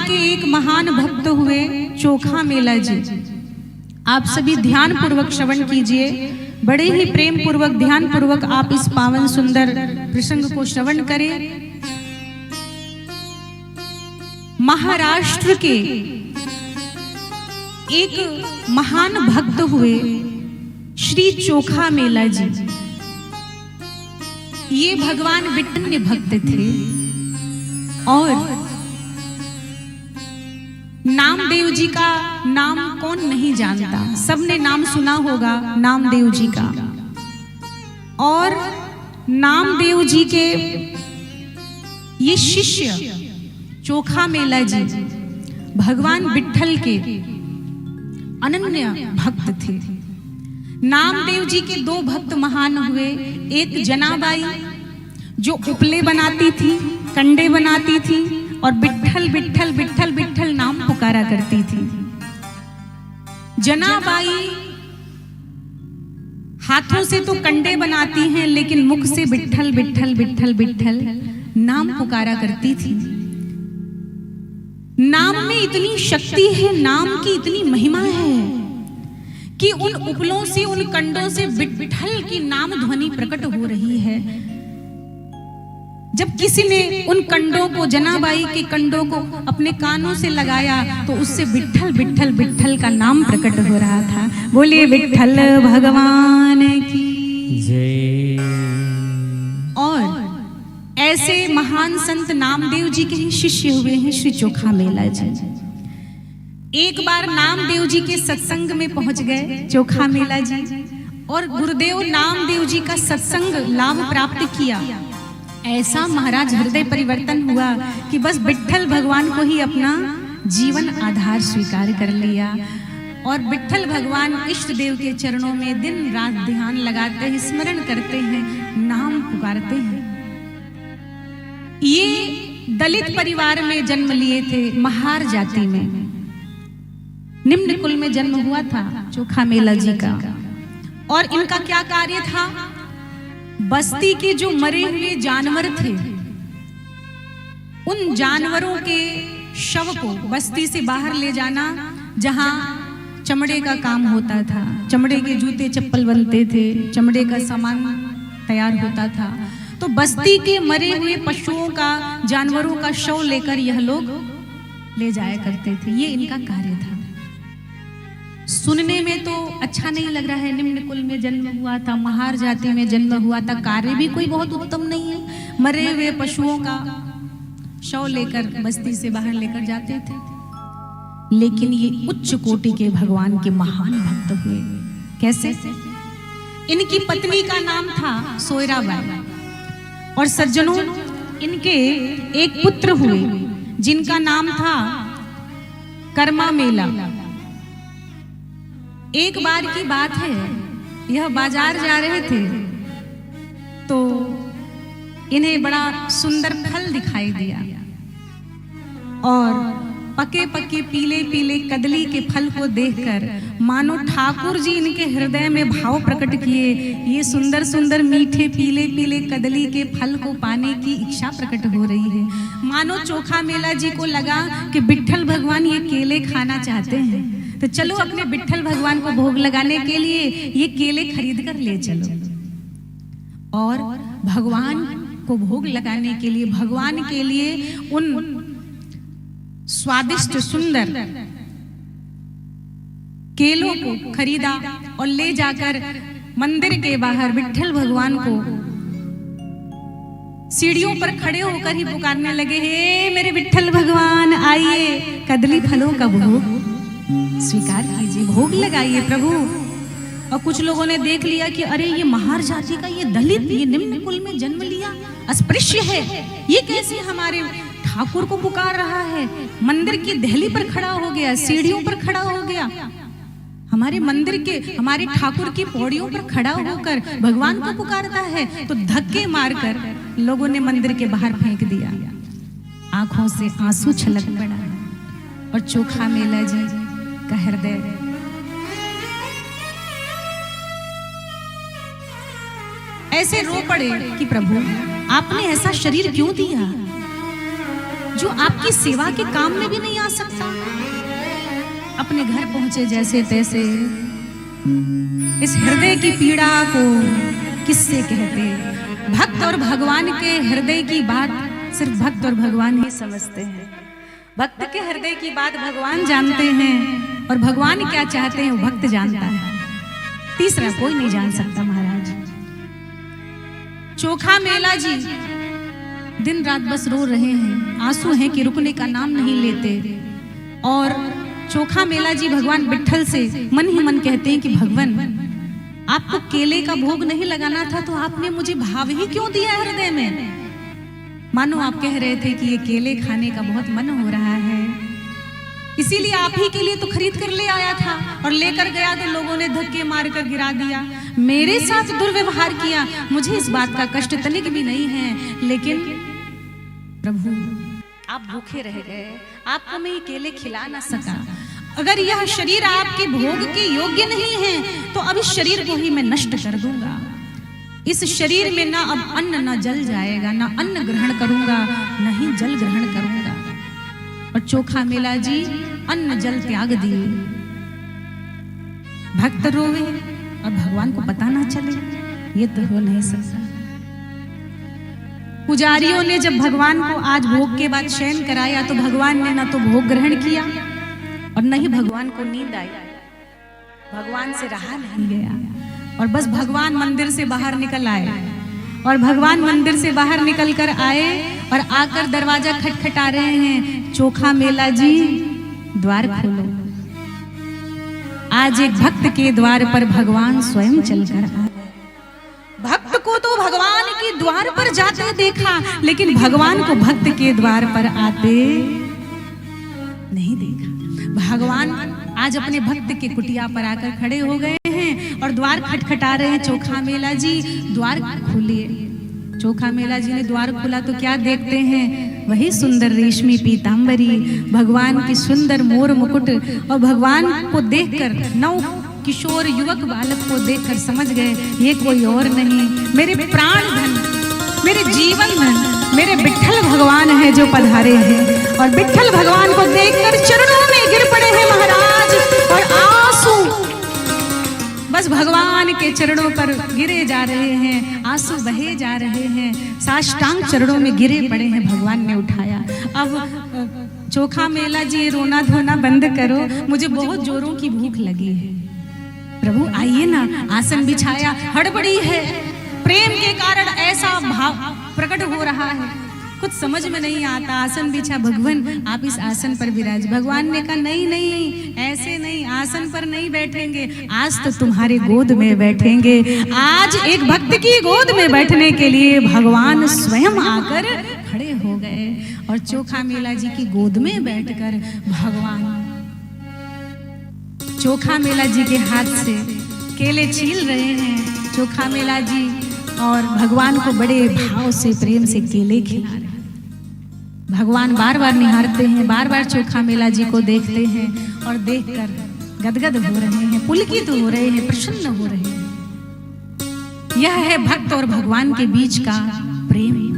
के एक महान भक्त हुए चोखा मेला जी। आप सभी ध्यान पूर्वक श्रवण कीजिए, बड़े ही प्रेम पूर्वक ध्यान पूर्वक आप इस पावन सुंदर प्रसंग को श्रवण करें। महाराष्ट्र के एक महान भक्त हुए श्री चोखा मेला जी। ये भगवान विठ्ठल भक्त थे और नामदेव जी का नाम कौन नहीं जानता, सबने नाम सुना होगा नामदेव जी का। और नामदेव जी के ये शिष्य चोखा मेला जी भगवान विठ्ठल के अनन्य भक्त थे। नामदेव जी के दो भक्त महान हुए, एक जनाबाई जो उपले बनाती थी, कंडे बनाती थी और विठ्ठल विठ्ठल विठ्ठल विठ्ठल नाम पुकारा करती थी। जनाबाई हाथों से तो कंडे बनाती हैं लेकिन मुख से विठ्ठल विठ्ठल विठ्ठल विठ्ठल नाम पुकारा करती थी। नाम में इतनी शक्ति है, नाम की इतनी महिमा है कि उन उपलों से, उन कंडों से विठ्ठल की नाम ध्वनि प्रकट हो रही है। जब किसी ने उन कंडों को, जनाबाई के कंडों को अपने कानों से लगाया तो उससे विठ्ठल विठ्ठल विठ्ठल का नाम प्रकट हो रहा था। बोलिए विठ्ठल भगवान की जय। और ऐसे महान संत नामदेव जी के ही शिष्य हुए हैं श्री चोखा मेला जी। एक बार नामदेव जी के सत्संग में पहुंच गए चोखा मेला जी और गुरुदेव नामदेव जी का सत्संग लाभ प्राप्त किया। ऐसा महाराज हृदय परिवर्तन हुआ कि बस विठ्ठल भगवान को ही अपना जीवन आधार स्वीकार कर लिया और विठ्ठल भगवान इष्ट देव के चरणों में दिन रात ध्यान लगाते हैं, स्मरण करते हैं, नाम पुकारते हैं। ये दलित परिवार में जन्म लिए थे, महार जाति में, निम्न कुल में जन्म हुआ था चोखा मेला जी का। और इनका क्या कार्य था? बस्ती के जो मरे हुए जानवर थे उन जानवरों के शव को बस्ती से बाहर ले जाना, जहां चमड़े का काम होता था, चमड़े के जूते चप्पल बनते थे, चमड़े का सामान तैयार होता था। तो बस्ती के मरे हुए पशुओं का, जानवरों का शव लेकर यह लोग ले जाया करते थे। ये इनका कार्य था। सुनने में तो अच्छा नहीं लग रहा है, निम्न कुल में जन्म हुआ था, महार जाति में जन्म हुआ था, कार्य भी कोई बहुत उत्तम नहीं है। मरे हुए पशुओं का शव लेकर बस्ती से बाहर लेकर जाते थे। लेकिन ये उच्च कोटि के भगवान के महान भक्त हुए। कैसे? इनकी पत्नी का नाम था सोयराबाई और सज्जनों इनके एक पुत्र हुए जिनका नाम था कर्मा मेला। एक बार की बात है, यह बाजार जा रहे थे तो इन्हें बड़ा सुंदर फल दिखाई दिया और पके पके पीले पीले कदली के फल को देखकर मानो ठाकुर जी इनके हृदय में भाव प्रकट किए। ये सुंदर सुंदर मीठे पीले पीले कदली के फल को पाने की इच्छा प्रकट हो रही है। मानो चोखा मेला जी को लगा कि विठ्ठल भगवान ये केले खाना चाहते हैं, तो चलो अपने विठ्ठल भगवान को भोग लगाने के लिए ये केले खरीद कर ले चलो। और भगवान को भोग लगाने के लिए, भगवान के लिए उन स्वादिष्ट सुंदर केलों को खरीदा और ले जाकर मंदिर के बाहर विठ्ठल भगवान को सीढ़ियों पर खड़े होकर ही पुकारने लगे, हे मेरे विठ्ठल भगवान आइए, कदली फलों का भोग स्वीकार कीजिए, भोग लगाइए प्रभु। और कुछ लोगों ने देख लिया कि अरे ये महार जाति का, ये दलित, ये निम्न कुल में जन्म लिया, अस्पृश्य है, ये कैसे हमारे ठाकुर को पुकार रहा है, मंदिर की दहली पर खड़ा हो गया, सीढ़ियों पर खड़ा हो गया, हमारे मंदिर के, हमारे ठाकुर की पौड़ियों पर खड़ा होकर भगवान को पुकारता है। तो धक्के मारकर लोगों ने मंदिर के बाहर फेंक दिया। आंखों से आंसू छलक पड़ा और चोखा मेला जी का हृदय ऐसे रो पड़े कि प्रभु आपने ऐसा शरीर क्यों दिया जो आपकी सेवा के काम में भी नहीं आ सकता। अपने घर पहुंचे जैसे तैसे, इस हृदय की पीड़ा को किससे कहते। भक्त और भगवान के हृदय की बात सिर्फ भक्त और भगवान ही समझते हैं। भक्त के हृदय की बात भगवान जानते हैं और भगवान क्या चाहते हैं वो भक्त जानता है, तीसरा कोई नहीं जान सकता। महाराज चोखा मेला जी दिन रात बस रो रहे हैं, आंसू हैं कि रुकने का नाम नहीं लेते। और चोखा मेला जी भगवान विट्ठल से मन ही मन कहते हैं कि भगवान आपको केले का भोग नहीं लगाना था तो आपने मुझे भाव ही क्यों दिया हृदय में। मानो आप कह रहे थे कि ये केले खाने का बहुत मन हो रहा है, इसीलिए आप ही के लिए तो खरीद कर ले आया था, और लेकर गया तो लोगों ने धक्के मारकर गिरा दिया, मेरे साथ दुर्व्यवहार किया। मुझे इस बात का कष्ट तनिक भी नहीं है, लेकिन प्रभु आप भूखे रह गए, आपको मैं ये केले खिला ना सका। अगर यह शरीर आपके भोग के योग्य नहीं है तो अब इस शरीर को ही मैं नष्ट कर दूंगा। इस शरीर में ना अब अन्न ना जल जाएगा, ना अन्न ग्रहण करूंगा, ना ही जल ग्रहण करूंगा। और चोखा मेला जी अन्न जल त्याग दिए। भक्त रोवे और भगवान को पता ना चले, ये तो हो नहीं सकता। पुजारियों ने जब भगवान को आज भोग के बाद शयन कराया तो भगवान ने ना तो भोग ग्रहण किया और न ही भगवान को नींद आई। भगवान से रहा नहीं गया और बस भगवान मंदिर से बाहर निकल आए। और भगवान मंदिर से बाहर निकल कर आए और आकर दरवाजा खटखटा रहे हैं, चोखा मेला जी द्वार खोलो। आज एक भक्त के द्वार पर भगवान स्वयं चलकर आए। भक्त को तो भगवान के द्वार पर जाते देखा, लेकिन भगवान को भक्त के द्वार पर आते नहीं देखा। भगवान आज अपने भक्त के कुटिया पर आकर खड़े हो गए हैं और द्वार खटखटा रहे हैं, चोखा मेला जी द्वार खोलिए। चोखा मेला जी ने द्वार खोला तो क्या देखते हैं, वही सुंदर रेशमी पीतांबरी, भगवान की सुंदर मोर मुकुट। और भगवान को देखकर नौ किशोर युवक बालक को देखकर समझ गए ये कोई और नहीं, मेरे प्राण धन, मेरे जीवन धन, मेरे विट्ठल भगवान है जो पधारे हैं। और विट्ठल भगवान को देखकर चरणों में गिर पड़े हैं महाराज, और आंसू बस भगवान के चरणों पर गिरे जा रहे हैं, आंसू बहे जा रहे हैं, साष्टांग चरणों में गिरे पड़े हैं। भगवान ने उठाया। अब चोखा मेला जी रोना धोना बंद करो, मुझे बहुत जोरों की भूख लगी है। प्रभु आइए ना, आसन बिछाया, हड़बड़ी है, प्रेम के कारण ऐसा भाव प्रकट हो रहा है, कुछ समझ में नहीं आता। आसन बिछा, भगवान आप इस आसन पर विराज। भगवान ने कहा नहीं नहीं, ऐसे नहीं, आसन पर नहीं बैठेंगे, आज तो तुम्हारे गोद में बैठेंगे। आज एक भक्त की गोद में बैठने के लिए भगवान स्वयं आकर खड़े हो गए और चोखा मेला जी की गोद में बैठकर भगवान चोखा मेला जी के हाथ से केले छील रहे हैं। चोखा मेला जी और भगवान को बड़े भाव से प्रेम से केले खिला रहे हैं। भगवान बार बार निहारते हैं, बार बार चोखा मेला जी को देखते हैं और देखकर गदगद हो रहे हैं, पुलकित हो रहे हैं, प्रसन्न हो रहे हैं। यह है भक्त और भगवान के बीच का प्रेम।